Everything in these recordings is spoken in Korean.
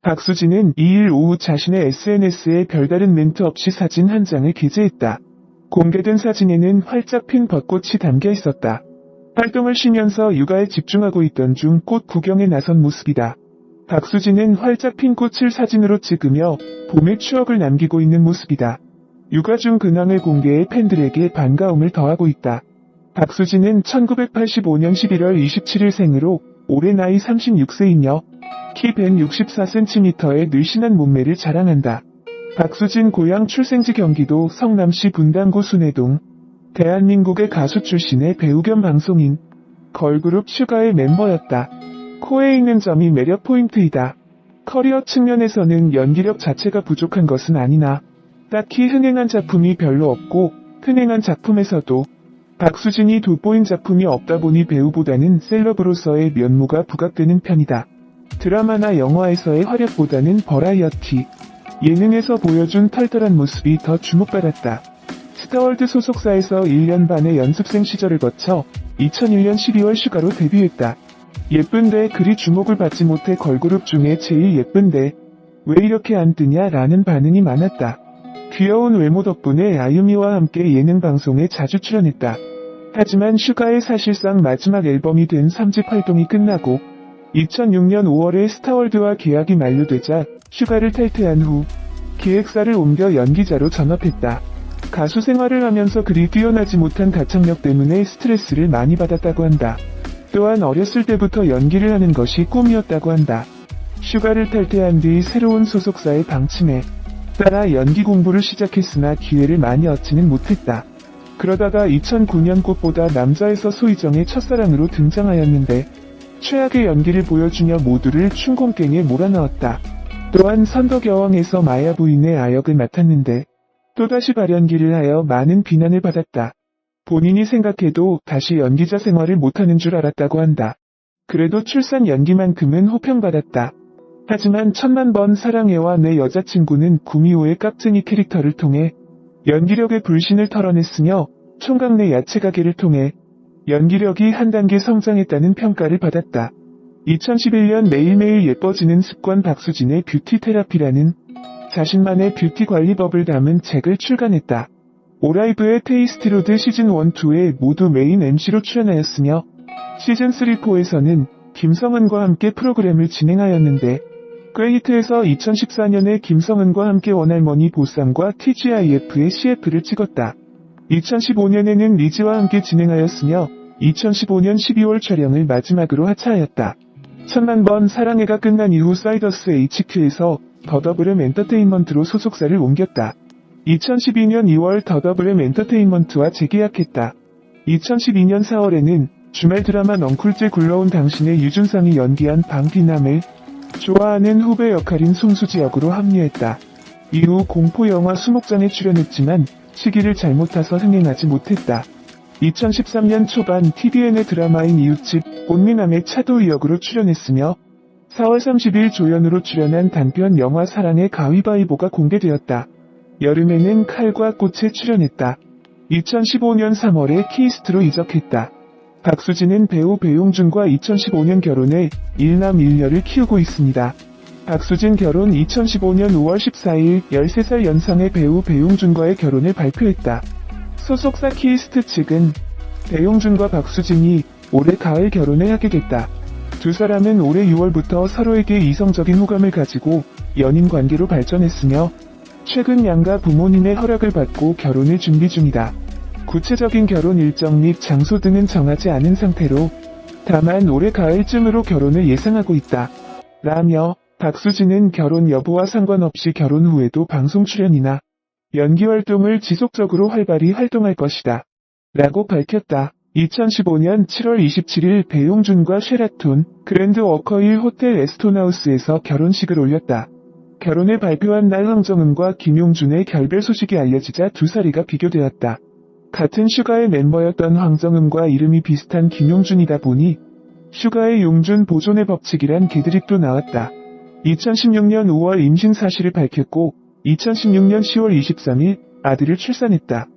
박수진은 2일 오후 자신의 SNS에 별다른 멘트 없이 사진 한 장을 게재했다. 공개된 사진에는 활짝 핀 벚꽃이 담겨 있었다. 활동을 쉬면서 육아에 집중하고 있던 중 꽃 구경에 나선 모습이다. 박수진은 활짝 핀 꽃을 사진으로 찍으며 봄의 추억을 남기고 있는 모습이다. 육아 중 근황을 공개해 팬들에게 반가움을 더하고 있다. 박수진은 1985년 11월 27일 생으로 올해 나이 36세이며 키 164cm의 늘씬한 몸매를 자랑한다. 박수진 고향 출생지 경기도 성남시 분당구 순회동. 대한민국의 가수 출신의 배우 겸 방송인, 걸그룹 슈가의 멤버였다. 코에 있는 점이 매력 포인트이다. 커리어 측면에서는 연기력 자체가 부족한 것은 아니나 딱히 흥행한 작품이 별로 없고 흥행한 작품에서도 박수진이 돋보인 작품이 없다 보니 배우보다는 셀럽으로서의 면모가 부각되는 편이다. 드라마나 영화에서의 활약보다는 버라이어티, 예능에서 보여준 털털한 모습이 더 주목받았다. 스타월드 소속사에서 1년 반의 연습생 시절을 거쳐 2001년 12월 슈가로 데뷔했다. 예쁜데 그리 주목을 받지 못해 걸그룹 중에 제일 예쁜데 왜 이렇게 안 뜨냐 라는 반응이 많았다. 귀여운 외모 덕분에 아유미와 함께 예능 방송에 자주 출연했다. 하지만 슈가의 사실상 마지막 앨범이 된 3집 활동이 끝나고 2006년 5월에 스타월드와 계약이 만료되자 슈가를 탈퇴한 후 기획사를 옮겨 연기자로 전업했다. 가수 생활을 하면서 그리 뛰어나지 못한 가창력 때문에 스트레스를 많이 받았다고 한다. 또한 어렸을 때부터 연기를 하는 것이 꿈이었다고 한다. 슈가를 탈퇴한 뒤 새로운 소속사의 방침에 따라 연기 공부를 시작했으나 기회를 많이 얻지는 못했다. 그러다가 2009년 꽃보다 남자에서 소희정의 첫사랑으로 등장하였는데 최악의 연기를 보여주며 모두를 춘공갱에 몰아넣었다. 또한 선덕여왕에서 마야 부인의 아역을 맡았는데 또다시 발연기를 하여 많은 비난을 받았다. 본인이 생각해도 다시 연기자 생활을 못하는 줄 알았다고 한다. 그래도 출산 연기만큼은 호평받았다. 하지만 1000만번 사랑해와 내 여자친구는 구미호의 깍쟁이 캐릭터를 통해 연기력의 불신을 털어냈으며 총각 내 야채가게를 통해 연기력이 한 단계 성장했다는 평가를 받았다. 2011년 매일매일 예뻐지는 습관 박수진의 뷰티 테라피라는 자신만의 뷰티 관리법을 담은 책을 출간했다. 오라이브의 테이스티로드 시즌 1, 2에 모두 메인 MC로 출연하였으며 시즌 3, 4에서는 김성은과 함께 프로그램을 진행하였는데 꽤 히트해서 2014년에 김성은과 함께 원할머니 보쌈과 TGIF의 CF를 찍었다. 2015년에는 리즈와 함께 진행하였으며 2015년 12월 촬영을 마지막으로 하차하였다. 1000만번 사랑해가 끝난 이후 사이더스 HQ에서 더더블엠 엔터테인먼트로 소속사를 옮겼다. 2012년 2월 더더블엠 엔터테인먼트와 재계약했다. 2012년 4월에는 주말 드라마 넝쿨째 굴러온 당신의 유준상이 연기한 방비남을 좋아하는 후배 역할인 송수지 역으로 합류했다. 이후 공포영화 수목장에 출연했지만 시기를 잘못 타서 흥행하지 못했다. 2013년 초반 TVN의 드라마인 이웃집 온미남의 차도희 역으로 출연했으며 4월 30일 조연으로 출연한 단편 영화 사랑의 가위바위보가 공개되었다. 여름에는 칼과 꽃에 출연했다. 2015년 3월에 키스트로 이적했다. 박수진은 배우 배용준과 2015년 결혼해 1남 1녀를 키우고 있습니다. 박수진 결혼 2015년 5월 14일 13살 연상의 배우 배용준과의 결혼을 발표했다. 소속사 키스트 측은 배용준과 박수진이 올해 가을 결혼을 하게 됐다. 두 사람은 올해 6월부터 서로에게 이성적인 호감을 가지고 연인 관계로 발전했으며 최근 양가 부모님의 허락을 받고 결혼을 준비 중이다. 구체적인 결혼 일정 및 장소 등은 정하지 않은 상태로 다만 올해 가을쯤으로 결혼을 예상하고 있다. 라며 박수진은 결혼 여부와 상관없이 결혼 후에도 방송 출연이나 연기 활동을 지속적으로 활발히 활동할 것이다. 라고 밝혔다. 2015년 7월 27일 배용준과 쉐라톤 그랜드 워커힐 호텔 에스톤하우스에서 결혼식을 올렸다. 결혼을 발표한 날 황정음과 김용준의 결별 소식이 알려지자 두 사리가 비교되었다. 같은 슈가의 멤버였던 황정음과 이름이 비슷한 김용준이다 보니 슈가의 용준 보존의 법칙이란 개드립도 나왔다. 2016년 5월 임신 사실을 밝혔고 2016년 10월 23일 아들을 출산했다.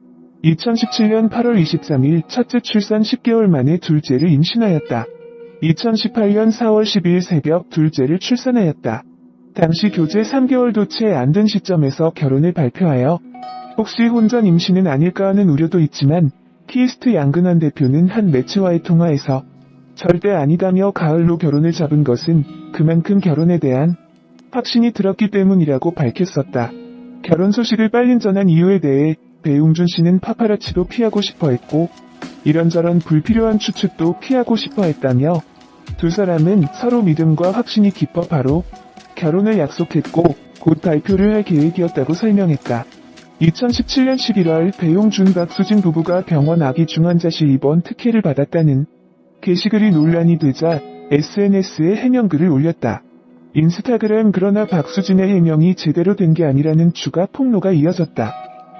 2017년 8월 23일 첫째 출산 10개월 만에 둘째를 임신하였다. 2018년 4월 12일 새벽 둘째를 출산하였다. 당시 교제 3개월도 채 안 된 시점에서 결혼을 발표하여 혹시 혼전 임신은 아닐까 하는 우려도 있지만 키이스트 양근환 대표는 한 매체와의 통화에서 절대 아니다며 가을로 결혼을 잡은 것은 그만큼 결혼에 대한 확신이 들었기 때문이라고 밝혔었다. 결혼 소식을 빨리 전한 이유에 대해 배용준 씨는 파파라치도 피하고 싶어 했고 이런저런 불필요한 추측도 피하고 싶어 했다며 두 사람은 서로 믿음과 확신이 깊어 바로 결혼을 약속했고 곧 발표를 할 계획이었다고 설명했다. 2017년 11월 배용준 박수진 부부가 병원 아기 중환자실 입원 특혜를 받았다는 게시글이 논란이 되자 SNS에 해명글을 올렸다. 인스타그램 그러나 박수진의 해명이 제대로 된 게 아니라는 추가 폭로가 이어졌다.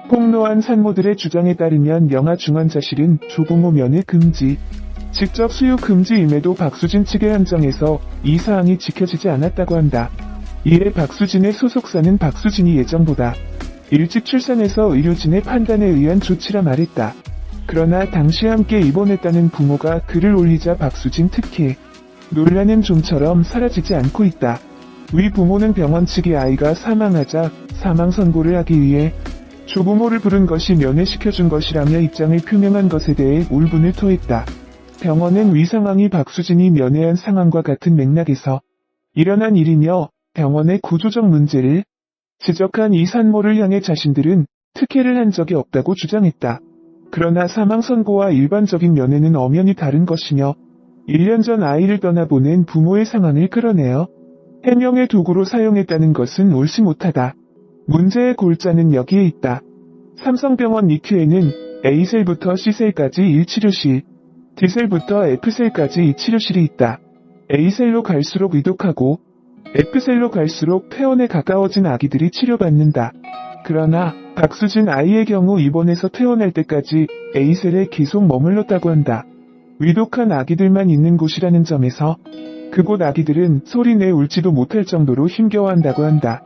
폭로한 산모들의 주장에 따르면 영아 중환자실은 조부모 면회 금지, 직접 수유 금지임에도 박수진 측의 한정에서 이 사항이 지켜지지 않았다고 한다. 이에 박수진의 소속사는 박수진이 예정보다 일찍 출산해서 의료진의 판단에 의한 조치라 말했다. 그러나 당시 함께 입원했다는 부모가 글을 올리자 박수진 특혜 논란은 좀처럼 사라지지 않고 있다. 위 부모는 병원 측이 아이가 사망하자 사망 선고를 하기 위해 조부모를 부른 것이 면회시켜준 것이라며 입장을 표명한 것에 대해 울분을 토했다. 병원은 위 상황이 박수진이 면회한 상황과 같은 맥락에서 일어난 일이며 병원의 구조적 문제를 지적한 이 산모를 향해 자신들은 특혜를 한 적이 없다고 주장했다. 그러나 사망 선고와 일반적인 면회는 엄연히 다른 것이며 1년 전 아이를 떠나보낸 부모의 상황을 끌어내어 해명의 도구로 사용했다는 것은 옳지 못하다. 문제의 골자는 여기에 있다. 삼성병원 니큐에는 A셀부터 C셀까지 1치료실, D셀부터 F셀까지 2치료실이 있다. A셀로 갈수록 위독하고 F셀로 갈수록 퇴원에 가까워진 아기들이 치료받는다. 그러나 박수진 아이의 경우 입원해서 퇴원할 때까지 A셀에 계속 머물렀다고 한다. 위독한 아기들만 있는 곳이라는 점에서 그곳 아기들은 소리내 울지도 못할 정도로 힘겨워한다고 한다.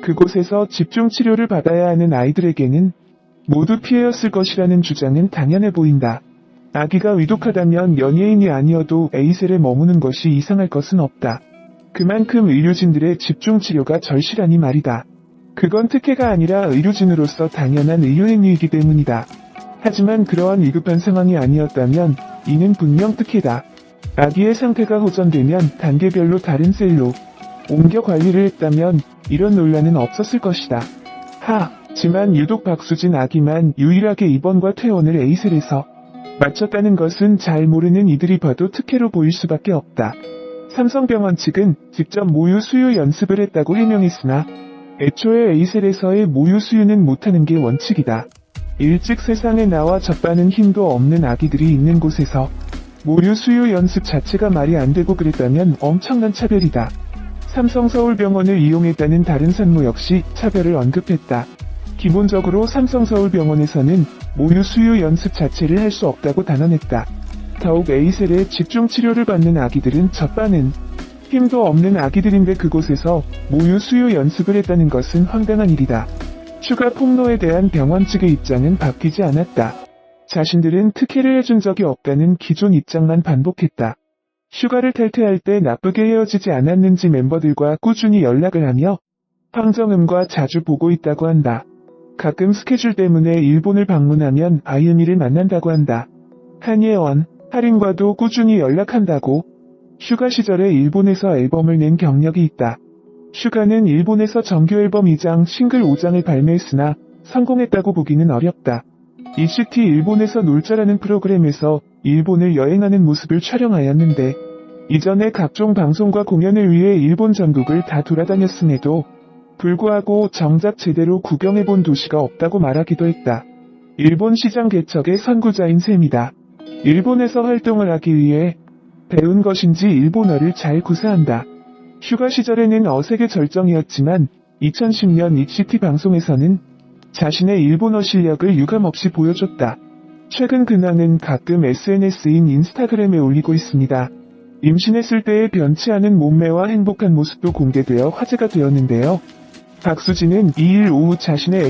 그곳에서 집중치료를 받아야 하는 아이들에게는 모두 피해였을 것이라는 주장은 당연해 보인다. 아기가 위독하다면 연예인이 아니어도 A셀에 머무는 것이 이상할 것은 없다. 그만큼 의료진들의 집중치료가 절실하니 말이다. 그건 특혜가 아니라 의료진으로서 당연한 의료행위이기 때문이다. 하지만 그러한 위급한 상황이 아니었다면 이는 분명 특혜다. 아기의 상태가 호전되면 단계별로 다른 셀로 옮겨 관리를 했다면 이런 논란은 없었을 것이다. 하지만 유독 박수진 아기만 유일하게 입원과 퇴원을 A셀에서 마쳤다는 것은 잘 모르는 이들이 봐도 특혜로 보일 수밖에 없다. 삼성병원 측은 직접 모유 수유 연습을 했다고 해명했으나 애초에 A셀에서의 모유 수유는 못하는 게 원칙이다. 일찍 세상에 나와 젖바는 힘도 없는 아기들이 있는 곳에서 모유 수유 연습 자체가 말이 안 되고 그랬다면 엄청난 차별이다. 삼성서울병원을 이용했다는 다른 산모 역시 차별을 언급했다. 기본적으로 삼성서울병원에서는 모유 수유 연습 자체를 할 수 없다고 단언했다. 더욱 A셀에 집중치료를 받는 아기들은 젖바는 힘도 없는 아기들인데 그곳에서 모유 수유 연습을 했다는 것은 황당한 일이다. 추가 폭로에 대한 병원 측의 입장은 바뀌지 않았다. 자신들은 특혜를 해준 적이 없다는 기존 입장만 반복했다. 휴가를 탈퇴할 때 나쁘게 헤어지지 않았는지 멤버들과 꾸준히 연락을 하며 황정음과 자주 보고 있다고 한다. 가끔 스케줄 때문에 일본을 방문하면 아유미를 만난다고 한다. 한예원, 하림과도 꾸준히 연락한다고. 휴가 시절에 일본에서 앨범을 낸 경력이 있다. 슈가는 일본에서 정규 앨범 2장, 싱글 5장을 발매했으나 성공했다고 보기는 어렵다. ECT 일본에서 놀자라는 프로그램에서 일본을 여행하는 모습을 촬영하였는데 이전에 각종 방송과 공연을 위해 일본 전국을 다 돌아다녔음에도 불구하고 정작 제대로 구경해본 도시가 없다고 말하기도 했다. 일본 시장 개척의 선구자인 셈이다. 일본에서 활동을 하기 위해 배운 것인지 일본어를 잘 구사한다. 휴가 시절에는 어색의 절정이었지만 2010년 ECT 방송에서는 자신의 일본어 실력을 유감없이 보여줬다. 최근 근황은 가끔 SNS인 인스타그램에 올리고 있습니다. 임신했을 때의 변치 않은 몸매와 행복한 모습도 공개되어 화제가 되었는데요. 박수진은 2일 오후 자신의